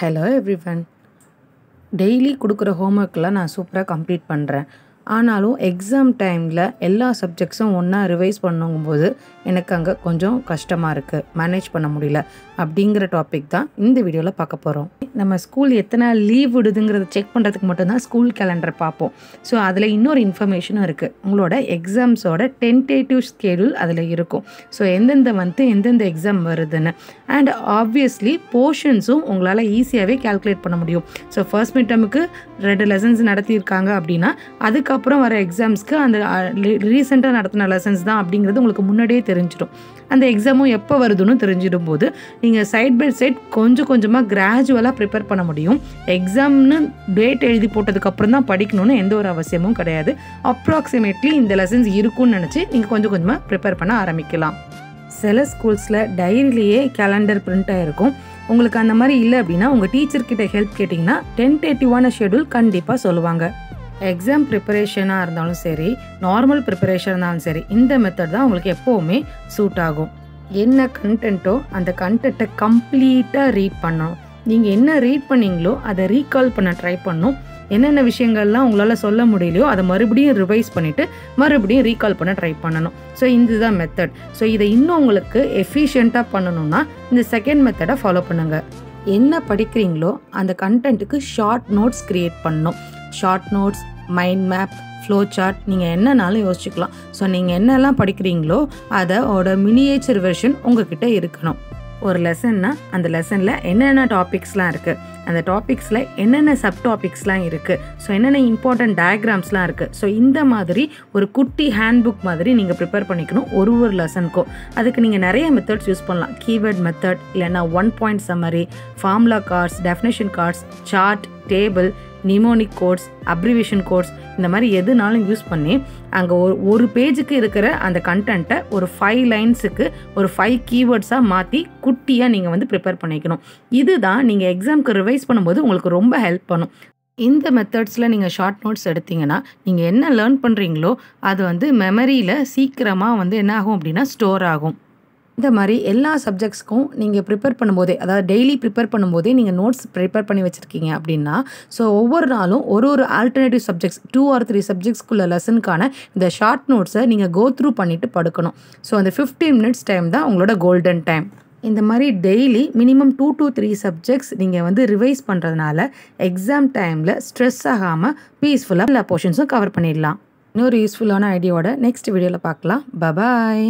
Hello everyone. Daily கொடுக்குற ஹோம்ஒர்க்கெலாம் நான் சூப்பராக கம்ப்ளீட் பண்ணுறேன். ஆனாலும் எக்ஸாம் டைமில் எல்லா சப்ஜெக்ட்ஸும் ஒன்றா ரிவைஸ் பண்ணும்போது எனக்கு அங்கே கொஞ்சம் கஷ்டமாக இருக்குது, மேனேஜ் பண்ண முடியல. அப்படிங்கிற டாபிக் தான் இந்த வீடியோவில் பார்க்க போகிறோம். நம்ம ஸ்கூல் எத்தனை லீவ் விடுதுங்கிறத செக் பண்ணுறதுக்கு மட்டும்தான் ஸ்கூல் கேலண்டர் பார்ப்போம். ஸோ அதில் இன்னொரு இன்ஃபர்மேஷனும் இருக்குது. உங்களோட எக்ஸாம்ஸோட டென்டேட்டிவ் ஸ்கெடியூல் அதில் இருக்கும். ஸோ எந்தெந்த மந்த்து எந்தெந்த எக்ஸாம் வருதுன்னு. அண்ட் ஆப்வியஸ்லி போர்ஷன்ஸும் உங்களால் ஈஸியாகவே கேல்குலேட் பண்ண முடியும். ஸோ ஃபர்ஸ்ட் மிட் டர்முக்கு 2 லெசன்ஸ் நடத்தியிருக்காங்க அப்படின்னா அதுக்கப்புறம் வர எக்ஸாம்ஸ்க்கு அந்த ரீசெண்டாக நடத்தின லெசன்ஸ் தான் அப்படிங்கிறது உங்களுக்கு முன்னாடியே தெரிஞ்சிடும். அந்த எக்ஸாமும் எப்போ வருதுன்னு தெரிஞ்சிடும் போது நீங்கள் சைட் பை சைட் கொஞ்சம் கொஞ்சமாக கிராஜுவலாக ப்ரிப்பேர் பண்ண முடியும். எக்ஸாம்னு டேட் எழுதி போட்டதுக்கப்புறம் தான் படிக்கணும்னு எந்த ஒரு அவசியமும் கிடையாது. அப்ராக்சிமேட்லி இந்த லெசன்ஸ் இருக்குன்னு நினச்சி நீங்கள் கொஞ்சம் கொஞ்சமாக ப்ரிப்பேர் பண்ண ஆரம்பிக்கலாம். சில ஸ்கூல்ஸில் டைரியிலேயே கேலண்டர் பிரிண்ட் ஆகிருக்கும். உங்களுக்கு அந்த மாதிரி இல்லை அப்படின்னா உங்கள் டீச்சர்கிட்ட ஹெல்ப் கேட்டிங்கன்னா டென்டேட்டிவான ஷெடியூல் கண்டிப்பாக சொல்லுவாங்க. எக்ஸாம் ப்ரிப்பரேஷனாக இருந்தாலும் சரி, நார்மல் ப்ரிப்பரேஷன் இருந்தாலும் சரி, இந்த மெத்தட் தான் உங்களுக்கு எப்போவுமே சூட் ஆகும். என்ன கண்டென்ட்டோ அந்த கண்டென்ட்டை கம்ப்ளீட்டாக ரீட் பண்ணணும். நீங்கள் என்ன ரீட் பண்ணீங்களோ அதை ரீகால் பண்ண ட்ரை பண்ணணும். என்னென்ன விஷயங்கள்லாம் உங்களால் சொல்ல முடியலையோ அதை மறுபடியும் ரிவைஸ் பண்ணிவிட்டு மறுபடியும் ரீகால் பண்ண ட்ரை பண்ணணும். ஸோ இதுதான் மெத்தட். ஸோ இதை இன்னும் உங்களுக்கு எஃபிஷியண்ட்டாக பண்ணணும்னா இந்த செகண்ட் மெத்தடை ஃபாலோ பண்ணுங்கள். என்ன படிக்கிறீங்களோ அந்த கண்டென்ட்டுக்கு ஷார்ட் நோட்ஸ் க்ரியேட் பண்ணணும். Short notes, mind map, flow chart, நீங்கள் என்னன்னாலும் யோசிச்சுக்கலாம். ஸோ நீங்கள் என்னெல்லாம் படிக்கிறீங்களோ அதோட மினியேச்சர் வெர்ஷன் உங்ககிட்ட இருக்கணும். ஒரு லெசன்னா அந்த லெசனில் என்னென்ன டாபிக்ஸ்லாம் இருக்குது, அந்த டாபிக்ஸில் என்னென்ன சப் டாபிக்ஸ்லாம் இருக்குது, ஸோ என்னென்ன இம்பார்ட்டன்ட் டயக்ராம்ஸ்லாம் இருக்குது. ஸோ இந்த மாதிரி ஒரு குட்டி ஹேண்ட்புக் மாதிரி நீங்கள் ப்ரிப்பேர் பண்ணிக்கணும் ஒரு லெசனுக்கும். அதுக்கு நீங்கள் நிறைய மெத்தட்ஸ் யூஸ் பண்ணலாம். கீவேர்ட் மெத்தட், இல்லைன்னா 1 point summary, formula cards, definition cards, chart, table, mnemonic codes, abbreviation codes, இந்த மாதிரி எதுனாலும் யூஸ் பண்ணி அங்கே ஒரு பேஜுக்கு இருக்கிற அந்த கண்டென்ட்டை ஒரு 5 லைன்ஸுக்கு ஒரு 5 கீவேர்ட்ஸாக மாற்றி குட்டியாக நீங்கள் ப்ரிப்பேர் பண்ணிக்கணும். இதுதான் நீங்கள் எக்ஸாமுக்கு ரிவைஸ் பண்ணும்போது உங்களுக்கு ரொம்ப ஹெல்ப் பண்ணும். இந்த மெத்தட்ஸில் நீங்கள் ஷார்ட் நோட்ஸ் எடுத்திங்கன்னா நீங்கள் என்ன லேர்ன் பண்ணுறீங்களோ அது மெமரியில் சீக்கிரமாக என்ன ஆகும் அப்படின்னா ஸ்டோர் ஆகும். இந்த மாதிரி எல்லா சப்ஜெக்ட்ஸ்க்கும் நீங்கள் ப்ரிப்பேர் பண்ணும்போதே, அதாவது டெய்லி ப்ரிப்பேர் பண்ணும்போதே நீங்கள் நோட்ஸ் ப்ரிப்பேர் பண்ணி வச்சுருக்கீங்க அப்படின்னா, ஸோ ஒவ்வொரு நாளும் ஒரு ஆல்டர்னேட்டிவ் சப்ஜெக்ட்ஸ் 2 or 3 சப்ஜெக்ட்ஸ்க்குள்ள லெசனுக்கான இந்த ஷார்ட் நோட்ஸை நீங்கள் கோ த்ரூ பண்ணிவிட்டு படுக்கணும். ஸோ அந்த 15 minutes டைம் தான் உங்களோட கோல்டன் டைம். இந்த மாதிரி டெய்லி மினிமம் 2 to 3 சப்ஜெக்ட்ஸ் நீங்கள் ரிவைஸ் பண்ணுறதுனால எக்ஸாம் டைமில் ஸ்ட்ரெஸ் ஆகாமல் பீஸ்ஃபுல்லாக எல்லா போர்ஷன்ஸும் கவர் பண்ணிடலாம். இன்னொரு யூஸ்ஃபுல்லான ஐடியாவோட நெக்ஸ்ட் வீடியோவில் பார்க்கலாம். பபாய்.